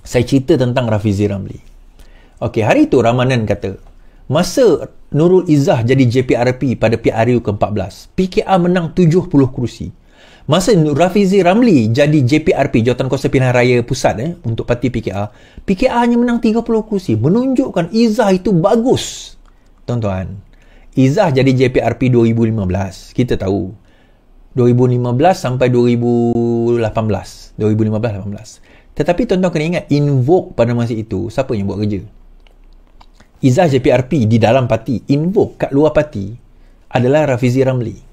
Saya cerita tentang Rafizi Ramli. Okey, hari itu Ramanan kata, masa Nurul Izzah jadi JPRP pada PRU ke-14, PKR menang 70 kerusi. Masa Rafizi Ramli jadi JPRP, Jawatankuasa Pilihan Raya Pusat untuk parti PKR, PKR hanya menang 30 kerusi. Menunjukkan Izzah itu bagus. Tuan-tuan, Izzah jadi JPRP 2015. Kita tahu 2015 sampai 2018. Tetapi tuan-tuan kena ingat, Invoke pada masa itu, siapa yang buat kerja? Izzah JPRP di dalam parti, Invoke kat luar parti adalah Rafizi Ramli.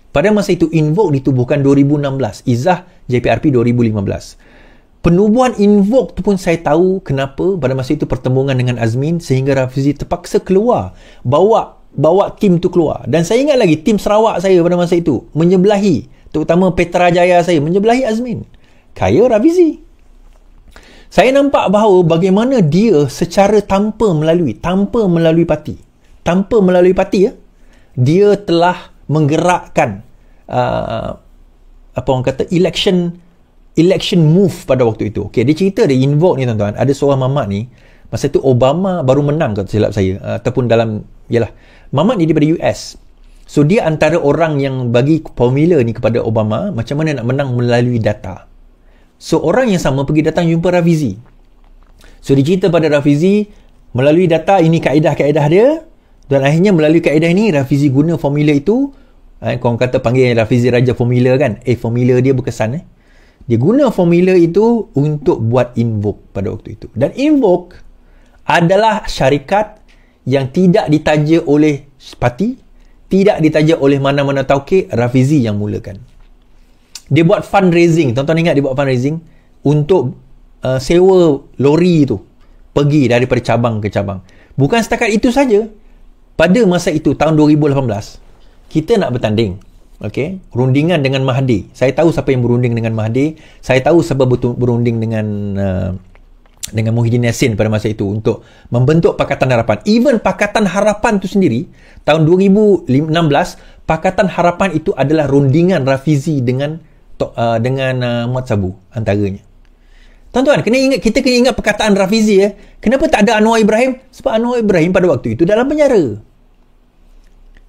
Pada masa itu Invoke ditubuhkan 2016, Izzah JPRP 2015. Penubuhan Invoke tu pun saya tahu kenapa pada masa itu pertembungan dengan Azmin sehingga Rafizi terpaksa keluar, bawa tim tu keluar. Dan saya ingat lagi tim Sarawak saya pada masa itu menyebelahi, terutama Petra Jaya saya menyebelahi Azmin. Kaya Rafizi. Saya nampak bahawa bagaimana dia secara tanpa melalui parti dia telah menggerakkan apa orang kata election move pada waktu itu. Okey, dia cerita dia Invoke ni tuan-tuan, ada seorang mamat ni masa tu Obama baru menang kalau silap saya, ataupun dalam mamat ni daripada US. So dia antara orang yang bagi formula ni kepada Obama macam mana nak menang melalui data. So orang yang sama pergi datang jumpa Rafizi. So dia cerita pada Rafizi melalui data ini kaedah-kaedah dia, dan akhirnya melalui kaedah ini Rafizi guna formula itu. Korang kata panggil Rafizi Raja Formula kan? Formula dia berkesan. Dia guna formula itu untuk buat Invoke pada waktu itu. Dan Invoke adalah syarikat yang tidak ditaja oleh parti, tidak ditaja oleh mana-mana tauke, Rafizi yang mulakan. Dia buat fundraising. Tuan-tuan ingat dia buat fundraising untuk sewa lori tu pergi daripada cabang ke cabang. Bukan setakat itu saja. Pada masa itu tahun 2018 kita nak bertanding. Okey, rundingan dengan Mahdi. Saya tahu siapa yang berunding dengan Mahdi. Saya tahu siapa berunding dengan Muhyiddin Yassin pada masa itu untuk membentuk Pakatan Harapan. Even Pakatan Harapan tu sendiri tahun 2016, Pakatan Harapan itu adalah rundingan Rafizi dengan Muhammad Sabu antaranya. Tuan-tuan, kita kena ingat perkataan Rafizi Kenapa tak ada Anwar Ibrahim? Sebab Anwar Ibrahim pada waktu itu dalam penjara.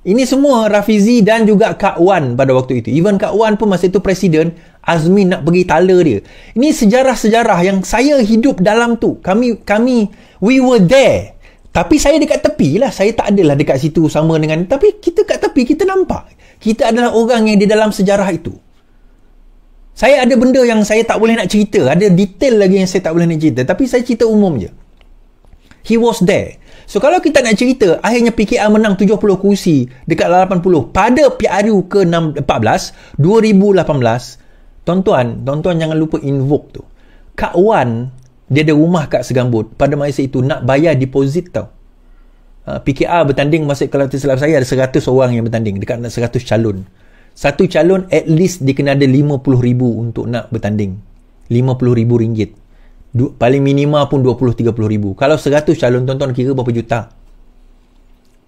Ini semua Rafizi dan juga Kak Wan pada waktu itu. Even Kak Wan pun masa itu presiden, Azmin nak pergi tala dia. Ini sejarah-sejarah yang saya hidup dalam tu. We were there. Tapi saya dekat tepi lah. Saya tak adalah dekat situ sama dengan, tapi kita kat tepi, kita nampak. Kita adalah orang yang di dalam sejarah itu. Saya ada benda yang saya tak boleh nak cerita. Ada detail lagi yang saya tak boleh nak cerita. Tapi saya cerita umum je. He was there. So kalau kita nak cerita, akhirnya PKR menang 70 kursi dekat 80. Pada PRU ke-14, 2018, tuan-tuan jangan lupa Invoke tu. Kak Wan, dia ada rumah kat Segambut. Pada masa itu nak bayar deposit tau. PKR bertanding, masa kalau tersilap saya ada 100 orang yang bertanding. Dekat 100 calon. Satu calon at least dia kena ada 50,000 untuk nak bertanding. RM50,000. Paling minima pun 20-30,000. Kalau 100 calon, tuan-tuan kira berapa juta?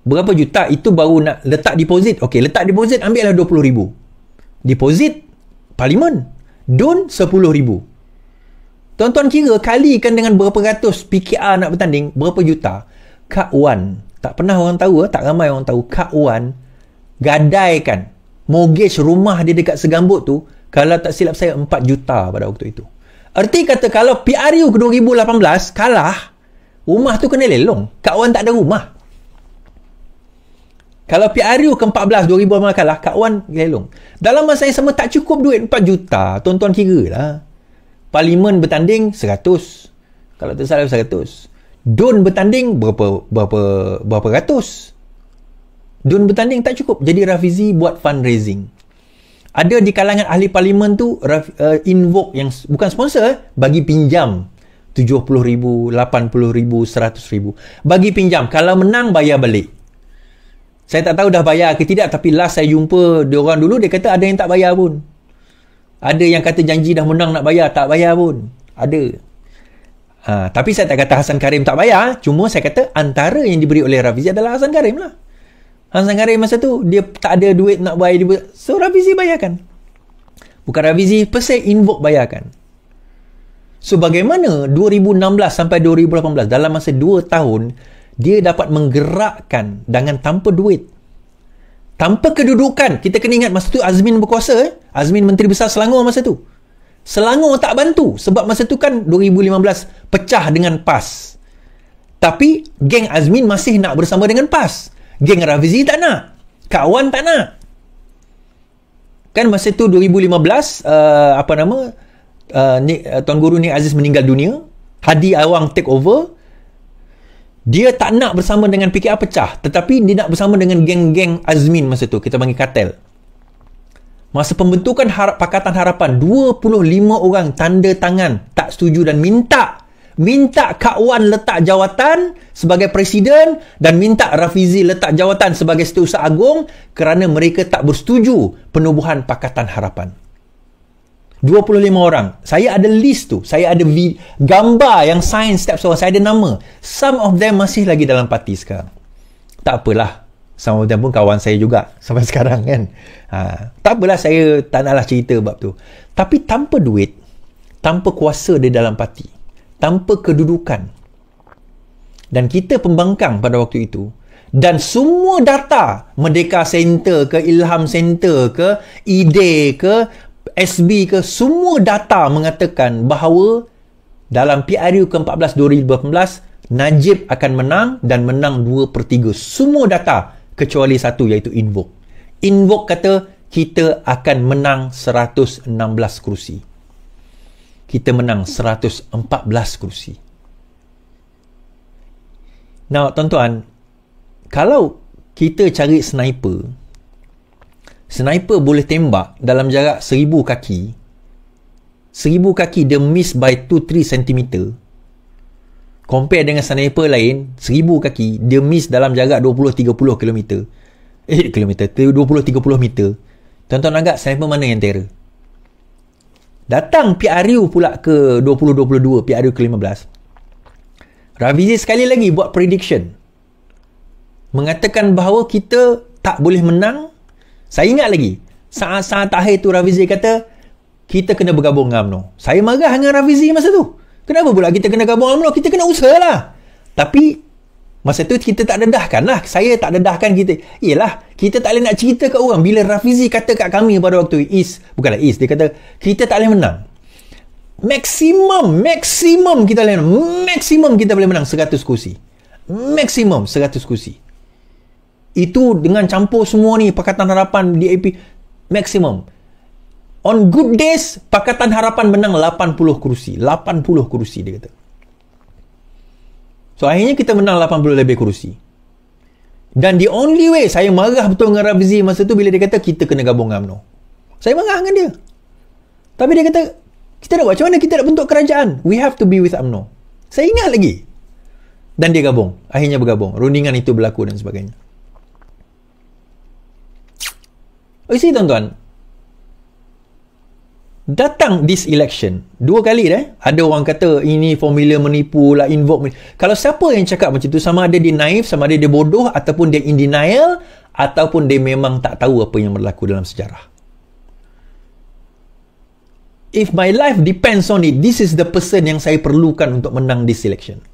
Berapa juta? Itu baru nak letak deposit. Okey, letak deposit ambillah 20,000. Deposit parlimen. Don 10,000. Tuan-tuan kira kalikan dengan berapa ratus PKR nak bertanding, berapa juta? Kak Wan, tak pernah orang tahu, tak ramai orang tahu. Kak Wan gadaikan mortgage rumah dia dekat Segambut tu, kalau tak silap saya 4 juta pada waktu itu. Erti kata kalau PRU ke 2018 kalah, rumah tu kena lelong. Kak Wan tak ada rumah. Kalau PRU ke-14 2018 kalah, Kak Wan lelong. Dalam masa yang sama tak cukup duit 4 juta. Tuan-tuan kira lah. Parlimen bertanding 100. Kalau tak salah 100. Don bertanding berapa ratus. Don bertanding tak cukup. Jadi Rafizi buat fundraising. Ada di kalangan ahli parlimen tu Invoke yang bukan sponsor, bagi pinjam 70,000, 80,000, 100,000. Bagi pinjam. Kalau menang bayar balik. Saya tak tahu dah bayar ke tidak, tapi last saya jumpa diorang dulu, dia kata ada yang tak bayar pun. Ada yang kata janji dah menang nak bayar, tak bayar pun. Ada. Tapi saya tak kata Hasan Karim tak bayar. Cuma saya kata antara yang diberi oleh Rafizi adalah Hasan Karim lah. Hasan Karim masa tu dia tak ada duit nak bayar, so Rafizi bayarkan. Bukan Rafizi per se, Invoke bayarkan. So bagaimana 2016 sampai 2018 dalam masa 2 tahun dia dapat menggerakkan dengan tanpa duit, tanpa kedudukan. Kita kena ingat masa tu Azmin berkuasa. Azmin Menteri Besar Selangor masa tu. Selangor tak bantu sebab masa tu kan 2015 pecah dengan PAS. Tapi geng Azmin masih nak bersama dengan PAS. Geng Rafizi tak nak. Kak Wan tak nak. Kan masa tu 2015 Tuan Guru Nik Aziz meninggal dunia, Hadi Awang take over. Dia tak nak bersama dengan PKR pecah, tetapi dia nak bersama dengan geng-geng Azmin masa tu. Kita panggil kartel. Masa pembentukan Pakatan Harapan, 25 orang tanda tangan tak setuju dan minta Kak Wan letak jawatan sebagai presiden dan minta Rafizi letak jawatan sebagai Setiausaha Agong kerana mereka tak bersetuju penubuhan Pakatan Harapan. 25 orang. Saya ada list tu. Saya ada gambar yang sign setiap seorang. Saya ada nama. Some of them masih lagi dalam parti sekarang. Tak apalah. Some of them pun kawan saya juga sampai sekarang kan. Tak apalah, saya tak naklah cerita bab tu. Tapi tanpa duit, tanpa kuasa di dalam parti, tanpa kedudukan, dan kita pembangkang pada waktu itu, dan semua data Merdeka Center ke, Ilham Center ke, IDE ke, SB ke, semua data mengatakan bahawa dalam PRU ke-14 2018 Najib akan menang dan menang 2/3. Semua data kecuali satu, iaitu Invoke. Invoke kata kita akan menang 116 kerusi. Kita menang 114 kerusi. Now, tuan-tuan, kalau kita cari sniper boleh tembak dalam jarak 1000 kaki. 1000 kaki dia miss by 2-3 cm. Compare dengan sniper lain, 1000 kaki dia miss dalam jarak 20-30 km. 20-30 meter. Tuan-tuan agak sniper mana yang terror? Datang PRU pula ke 2022, PRU ke-15. Rafizi sekali lagi buat prediction. Mengatakan bahawa kita tak boleh menang. Saya ingat lagi, saat-saat akhir tu Rafizi kata, kita kena bergabung dengan UMNO. Saya marah dengan Rafizi masa tu. Kenapa pula kita kena gabung dengan UMNO? Kita kena usaha lah. Tapi, masa tu kita tak dedahkan lah. Saya tak dedahkan kita. Yelah, kita tak boleh nak cerita kat orang. Bila Rafizi kata kat kami pada waktu bukanlah dia kata, kita tak boleh menang. Maksimum kita boleh menang. Maksimum kita boleh menang 100 kursi. Maksimum 100 kursi. Itu dengan campur semua ni, Pakatan Harapan, DAP, maksimum. On good days, Pakatan Harapan menang 80 kursi. 80 kursi dia kata. So akhirnya kita menang 80 lebih kursi. Dan the only way, saya marah betul dengan Rafizi masa tu bila dia kata kita kena gabung dengan UMNO. Saya marah dengan dia. Tapi dia kata, kita nak buat macam mana kita nak bentuk kerajaan? We have to be with UMNO. Saya ingat lagi. Dan dia gabung. Akhirnya bergabung. Rundingan itu berlaku dan sebagainya. You see, tuan-tuan, datang this election 2 kali dah. Ada orang kata ini formula menipu lah, invoke. Kalau siapa yang cakap macam tu, sama ada dia naif, sama ada dia bodoh, ataupun dia in denial, ataupun dia memang tak tahu apa yang berlaku dalam sejarah. If my life depends on it, this is the person yang saya perlukan untuk menang this election.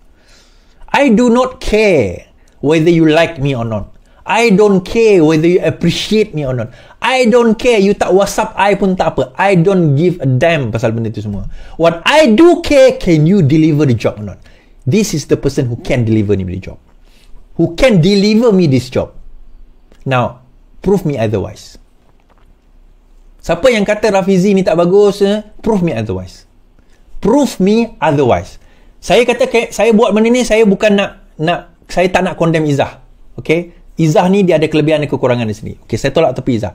I do not care whether you like me or not. I don't care whether you appreciate me or not. I don't care you tak WhatsApp I pun tak apa. I don't give a damn pasal benda tu semua. What I do care, can you deliver the job or not? This is the person who can deliver me the job. Who can deliver me this job. Now, prove me otherwise. Siapa yang kata Rafizi ni tak bagus, prove me otherwise. Prove me otherwise. Saya kata saya buat benda ni, saya bukan nak saya tak nak condemn Izzah. Okay? Izzah ni dia ada kelebihan dan kekurangan di sini. Okay, saya tolak tepi Izzah.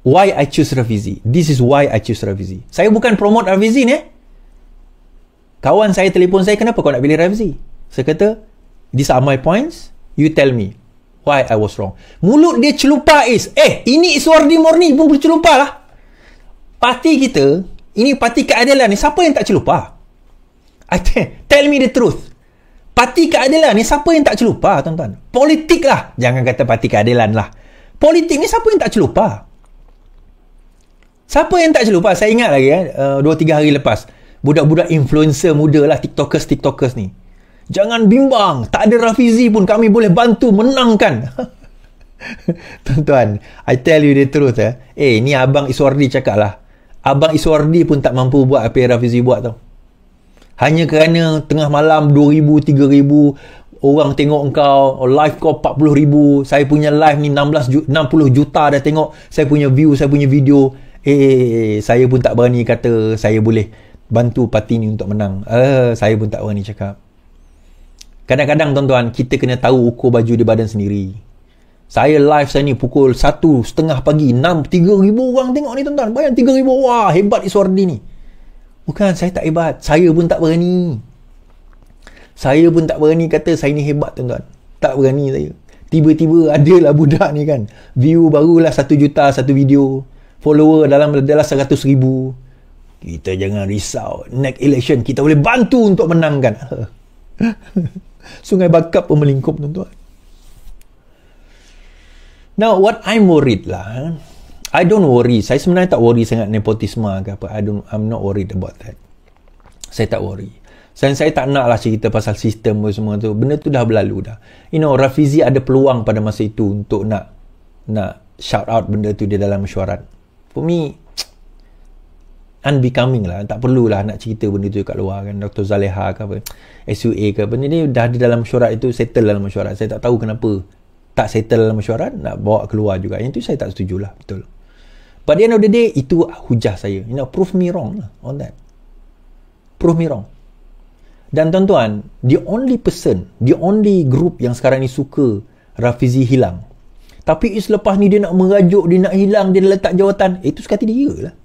Why I choose Rafizi? This is why I choose Rafizi. Saya bukan promote Rafizi ni. Kawan saya telefon saya, kenapa kau nak pilih Rafizi? Saya kata, these are my points. You tell me why I was wrong. Mulut dia celupar ini Iswardi Morni pun bercelupar lah. Parti kita, ini parti keadilan ni, siapa yang tak celupar? Tell me the truth. Parti keadilan ni siapa yang tak celupar, tuan-tuan? Politik lah. Jangan kata parti keadilan lah. Politik ni siapa yang tak celupar? Siapa yang tak celupar? Saya ingat lagi 2-3 hari lepas. budak-budak influencer muda lah, tiktokers ni. Jangan bimbang, tak ada Rafizi pun kami boleh bantu menangkan. Tuan-tuan, I tell you the truth ni Abang Iswardi cakap lah. Abang Iswardi pun tak mampu buat apa yang Rafizi buat tau. Hanya kerana tengah malam 2,000, 3,000 orang tengok engkau, live kau 40,000, saya punya live ni 60 juta dah tengok, saya punya view, saya punya video. Saya pun tak berani kata saya boleh bantu parti ni untuk menang. Saya pun tak berani cakap. Kadang-kadang tuan-tuan, kita kena tahu ukur baju di badan sendiri. Saya live saya ni pukul 1:30 pagi, 3,000 orang tengok ni tuan-tuan. Bayang 3,000, wah hebat Iswardi ni. Bukan, saya tak hebat. Saya pun tak berani. Saya pun tak berani kata saya ni hebat tuan-tuan. Tak berani saya. Tiba-tiba adalah budak ni kan. View barulah 1 juta satu video. Follower dalam 100,000. Kita jangan risau. Next election kita boleh bantu untuk menangkan. Sungai Bakap pun melingkup tuan-tuan. Now what I'm worried lah. I don't worry. Saya sebenarnya tak worry sangat nepotisme ke apa. I'm not worried about that. Saya tak worry. Saya tak nak lah cerita pasal sistem semua tu. Benda tu dah berlalu dah. Rafizi ada peluang pada masa itu untuk nak shout out benda tu di dalam mesyuarat. For me, unbecoming lah. Tak perlulah nak cerita benda tu kat luar kan. Dr. Zaleha ke apa, SUA ke. Benda ni dah ada dalam mesyuarat itu, settle dalam mesyuarat. Saya tak tahu kenapa tak settle dalam mesyuarat, nak bawa keluar juga. Yang tu saya tak setuju lah. Betul. But the end of the day, itu hujah saya. Prove me wrong lah on that. Prove me wrong. Dan tuan-tuan, the only group yang sekarang ni suka Rafizi hilang. Tapi selepas ni dia nak merajuk, dia nak hilang, dia letak jawatan. Itu suka hati dia lah.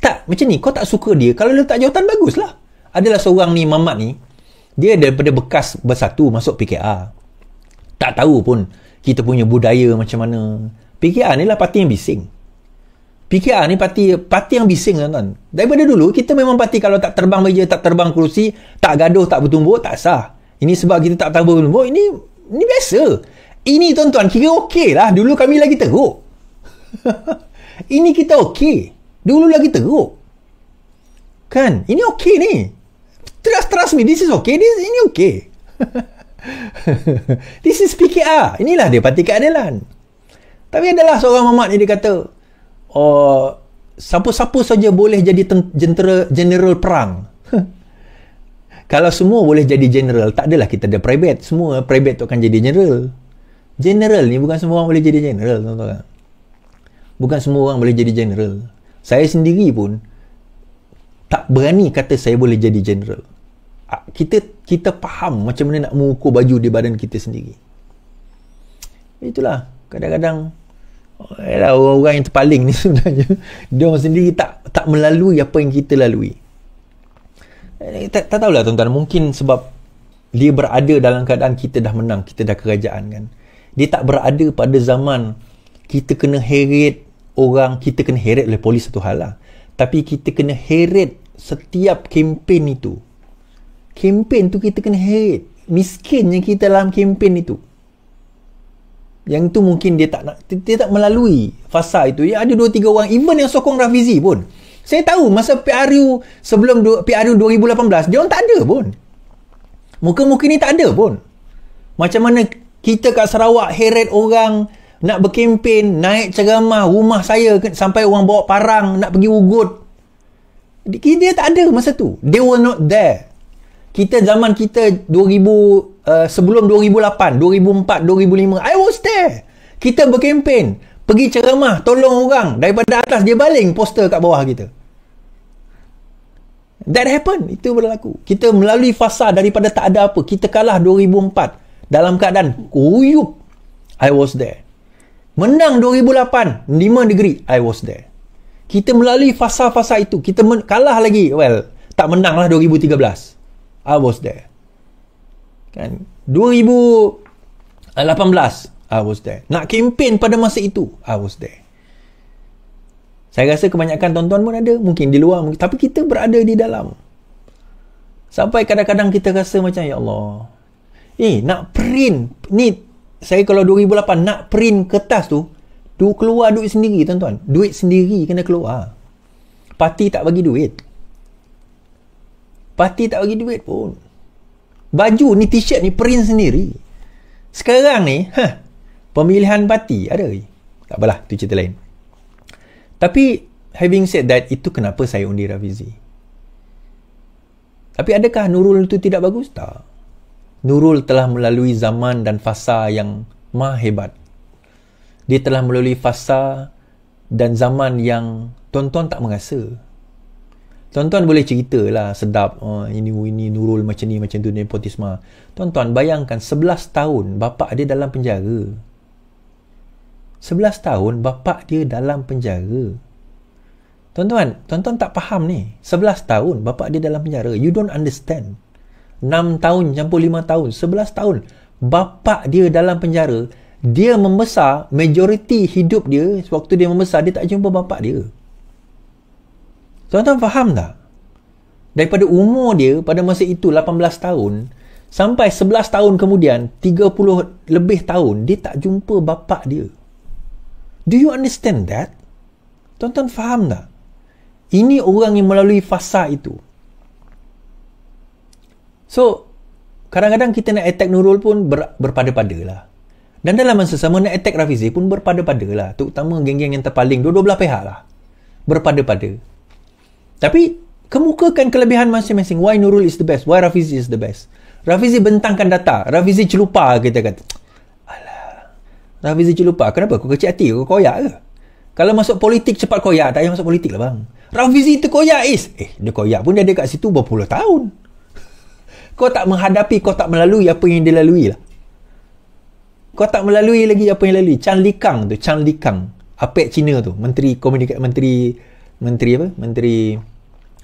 Tak, macam ni, kau tak suka dia, kalau letak jawatan baguslah. Adalah seorang ni, Mamat ni, dia daripada bekas bersatu masuk PKR. Tak tahu pun kita punya budaya macam mana. PKR ni lah parti yang bising. PKR ni parti yang bising tuan-tuan. Daripada dulu kita memang parti kalau tak terbang meja, tak terbang kerusi, tak gaduh, tak bertumbuk, tak sah. Ini sebab kita tak tahu bertumbuk, ini biasa. Ini tuan-tuan kira okey lah. Dulu kami lagi teruk. Ini kita okey. Dulu lagi teruk. Kan? Ini okey ni. Trust me, this is okay. Ini okey. This is PKR. Inilah dia parti keadilan. Tapi adalah seorang Mamat ni dia kata, siapa-siapa saja boleh jadi general perang. Kalau semua boleh jadi general, tak adalah kita ada private. Semua private tu akan jadi general. General ni bukan semua orang boleh jadi general, tuan-tuan. Bukan semua orang boleh jadi general. Saya sendiri pun tak berani kata saya boleh jadi general. Kita faham macam mana nak mengukur baju di badan kita sendiri. Itulah kadang-kadang orang-orang yang terpaling ni sebenarnya dia orang sendiri tak melalui apa yang kita lalui. Tak tahulah tuan-tuan, mungkin sebab dia berada dalam keadaan kita dah menang, kita dah kerajaan kan. Dia tak berada pada zaman kita kena heret orang, kita kena heret oleh polis satu hal lah. Tapi kita kena heret setiap kempen itu. Kempen tu kita kena heret. Miskinnya kita dalam kempen itu. Yang tu mungkin dia tak melalui fasa itu. Ya, ada 2-3 orang, even yang sokong Rafizi pun. Saya tahu masa PRU sebelum PRU 2018, dia orang tak ada pun. Muka-muka ni tak ada pun. Macam mana kita kat Sarawak heret orang nak berkempen, naik ceramah rumah saya sampai orang bawa parang nak pergi ugut. Dia tak ada masa tu. They were not there. Zaman kita 2000 sebelum 2008, 2004, 2005, I was there. Kita berkempen, pergi ceramah, tolong orang daripada atas, dia baling poster kat bawah kita. That happened. Itu berlaku. Kita melalui fasa daripada tak ada apa. Kita kalah 2004 dalam keadaan kuyup. I was there. Menang 2008 5 degree. I was there. Kita melalui fasa-fasa itu. Kita kalah lagi. Well, tak menang lah 2013. I was there. Kan? 2018 I was there. Nak kempen pada masa itu, I was there. Saya rasa kebanyakan tuan-tuan pun ada. Mungkin di luar. Tapi kita berada di dalam. Sampai kadang-kadang kita rasa macam, ya Allah. Nak print. Ni, saya kalau 2008 nak print kertas tu, keluar duit sendiri tuan-tuan. Duit sendiri kena keluar. Parti tak bagi duit. Parti tak bagi duit pun. Baju ni, t-shirt ni print sendiri. Sekarang ni, pemilihan parti ada. Tak apalah, tu cerita lain. Tapi, having said that, itu kenapa saya undi Rafizi. Tapi adakah Nurul itu tidak bagus? Tak. Nurul telah melalui zaman dan fasa yang maha hebat. Dia telah melalui fasa dan zaman yang tuan-tuan tak merasa. Tuan-tuan boleh cerita lah, sedap, ini Nurul macam ni, macam tu, nepotisme. Tuan-tuan bayangkan 11 tahun bapak dia dalam penjara. 11 tahun bapak dia dalam penjara. Tuan-tuan tak faham ni. 11 tahun bapak dia dalam penjara. You don't understand. 6 tahun campur 5 tahun, 11 tahun bapak dia dalam penjara. Dia membesar, majoriti hidup dia, waktu dia membesar, dia tak jumpa bapak dia. Tuan-tuan faham tak? Daripada umur dia pada masa itu 18 tahun sampai 11 tahun kemudian 30 lebih tahun dia tak jumpa bapak dia. Do you understand that? Tuan-tuan faham tak? Ini orang yang melalui fasa itu. So, kadang-kadang kita nak attack Nurul pun berpada-pada lah. Dan dalam masa sama nak attack Rafizi pun berpada-pada lah. Terutama geng-geng yang terpaling, dua-dua belah pihak lah. Berpada-pada. Tapi, kemukakan kelebihan masing-masing. Why Nurul is the best? Why Rafizi is the best? Rafizi bentangkan data. Rafizi celupa, kita kata. Alah, Rafizi celupa. Kenapa? Kau kecil hati? Kau koyak ke? Kalau masuk politik cepat koyak. Tak payah masuk politik lah bang. Rafizi tu koyak is. Dia koyak pun dia ada kat situ berpuluh tahun. Kau tak menghadapi, kau tak melalui apa yang dia lalui lah. Kau tak melalui lagi apa yang lalui. Chan Li Kang tu. Chan Li Kang. Apek Cina tu. Menteri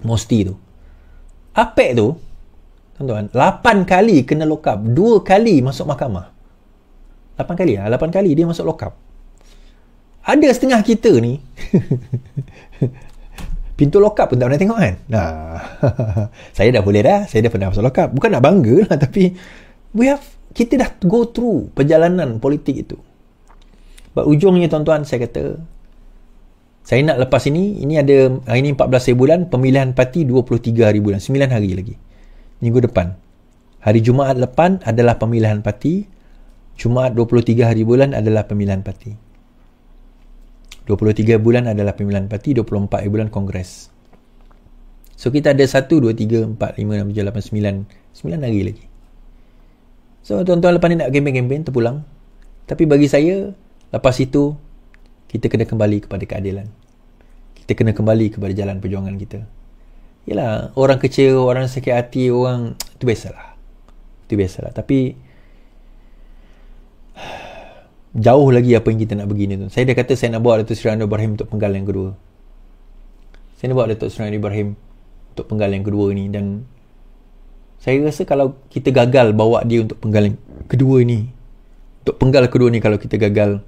Mosti tu. Apek tu, tuan-tuan, 8 kali kena lock up. 2 kali masuk mahkamah. 8 kali lah. 8 kali dia masuk lock up. Ada setengah kita ni pintu lock up pun tak pernah tengok kan. Saya dah boleh dah. Saya dah pernah masuk lock up. Bukan nak bangga lah, tapi kita dah go through perjalanan politik itu. Ujungnya tuan-tuan, saya kata saya nak lepas ini ada hari ini 14 hari bulan, pemilihan parti 23 hari bulan, 9 hari lagi. Minggu depan. Hari Jumaat depan adalah pemilihan parti. Jumaat 23 hari bulan adalah pemilihan parti. 23 bulan adalah pemilihan parti, 24 hari bulan kongres. So kita ada 1, 2, 3, 4, 5, 6, 7, 8, 9 hari lagi. So tuan-tuan lepas ni nak kempen-kempen, terpulang. Tapi bagi saya, lepas itu kita kena kembali kepada keadilan. Kita kena kembali kepada jalan perjuangan kita. Yalah, orang kecewa, orang sakit hati, orang itu biasalah. Itu biasalah. Tapi jauh lagi apa yang kita nak begini tu. Saya dah kata saya nak bawa Datuk Seri Anwar Ibrahim untuk penggal yang kedua. Saya nak bawa Datuk Seri Anwar Ibrahim untuk penggal yang kedua ni, dan saya rasa kalau kita gagal bawa dia untuk penggal yang kedua ni, untuk penggal kedua ni, kalau kita gagal,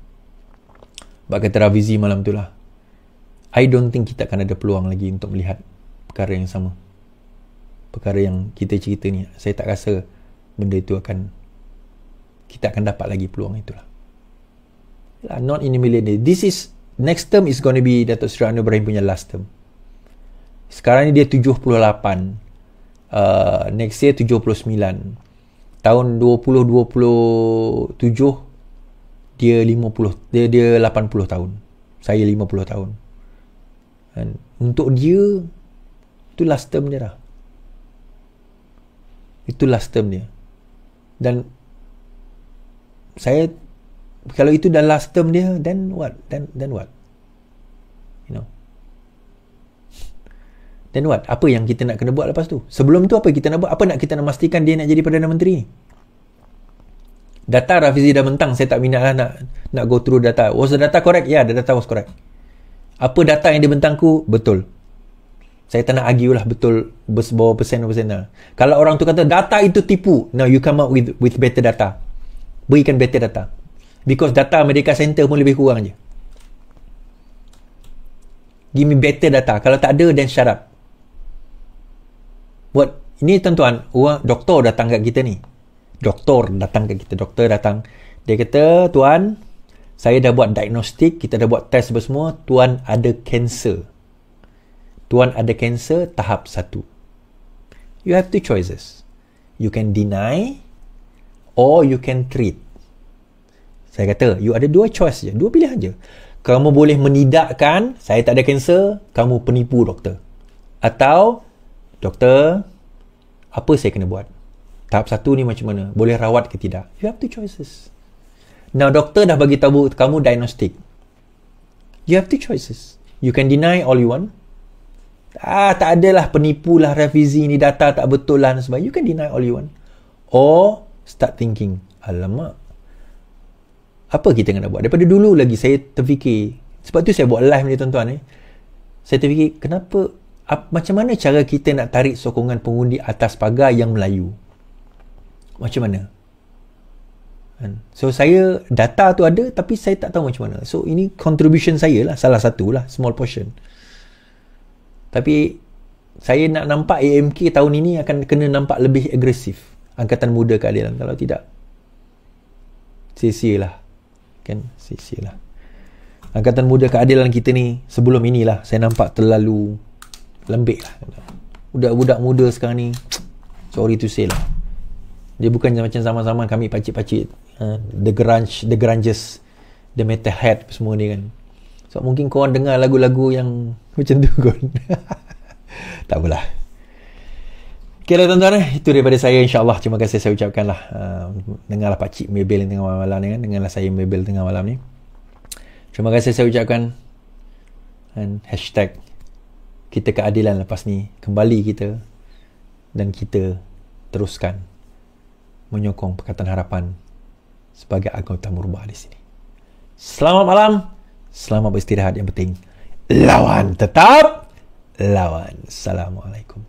bak kata Rafizi malam tu lah, I don't think kita akan ada peluang lagi untuk melihat perkara yang sama. Perkara yang kita cerita ni, saya tak rasa benda itu kita akan dapat lagi peluang itulah. Not in a million days. This is, next term is going to be Datuk Seri Anwar Ibrahim punya last term. Sekarang ni dia 78. Next year 79. Tahun 2027 dia 50. Dia 80 tahun. Saya 50 tahun. Dan untuk dia itu last term dia dah. Itu last term dia. Dan saya, kalau itu dah last term dia, then what? Then what? You know. Then what? Apa yang kita nak kena buat lepas tu? Sebelum tu apa kita nak buat? Apa nak kita nak memastikan dia nak jadi Perdana Menteri ni? Data Rafizi dah mentang, saya tak minat lah nak go through data. Was the data correct? Yeah, the data was correct. Apa data yang dia bentangku? Betul. Saya tak nak argue lah betul berapa persen lah. Kalau orang tu kata data itu tipu, no, you come up with better data. Berikan better data. Because data Merdeka Center pun lebih kurang je. Give me better data. Kalau tak ada, then shut up. Ini tuan-tuan, doktor datang kat kita ni. Doktor datang. Dia kata, tuan, saya dah buat diagnostik, kita dah buat test semua, tuan ada kanser. Tuan ada kanser tahap 1. You have two choices. You can deny or you can treat. Saya kata, you ada dua choice je, dua pilihan je. Kamu boleh menidakkan, saya tak ada kanser, kamu penipu doktor. Atau, doktor, apa saya kena buat? Tahap 1 ni macam mana? Boleh rawat ke tidak? You have two choices. Now, doktor dah bagi tahu kamu diagnostik. You have two choices. You can deny all you want. Tak adalah, penipu lah Rafizi ni, data tak betul lah dan sebagainya. You can deny all you want. Or, start thinking, alamak, apa kita kena buat? Daripada dulu lagi saya terfikir, sebab tu saya buat live ni tuan-tuan saya terfikir, kenapa, macam mana cara kita nak tarik sokongan pengundi atas pagar yang Melayu? Macam mana? So saya, data tu ada, tapi saya tak tahu macam mana. So ini contribution saya lah, salah satu lah, small portion. Tapi saya nak nampak AMK tahun ini akan kena nampak lebih agresif. Angkatan Muda Keadilan. Kalau tidak, sia-sia lah. Kan, sia-sia lah. Angkatan Muda Keadilan kita ni, sebelum inilah, saya nampak terlalu lembik lah. Budak-budak muda sekarang ni, sorry to say lah, dia bukan macam zaman-zaman kami pacik-pacik, the grunges, the metalhead semua ni kan. So mungkin korang dengar lagu-lagu yang macam tu kan. Tak apalah. Okay lah tuan-tuan, itu daripada saya. InsyaAllah, terima kasih saya ucapkan lah. Dengarlah pakcik mebel tengah malam ni kan. Dengarlah saya mebel tengah malam ni. Terima kasih saya ucapkan. Dan hashtag kita keadilan lepas ni. Kembali kita. Dan kita teruskan menyokong Pakatan Harapan sebagai anggota Murbah di sini. Selamat malam. Selamat beristirahat, yang penting lawan tetap lawan. Assalamualaikum.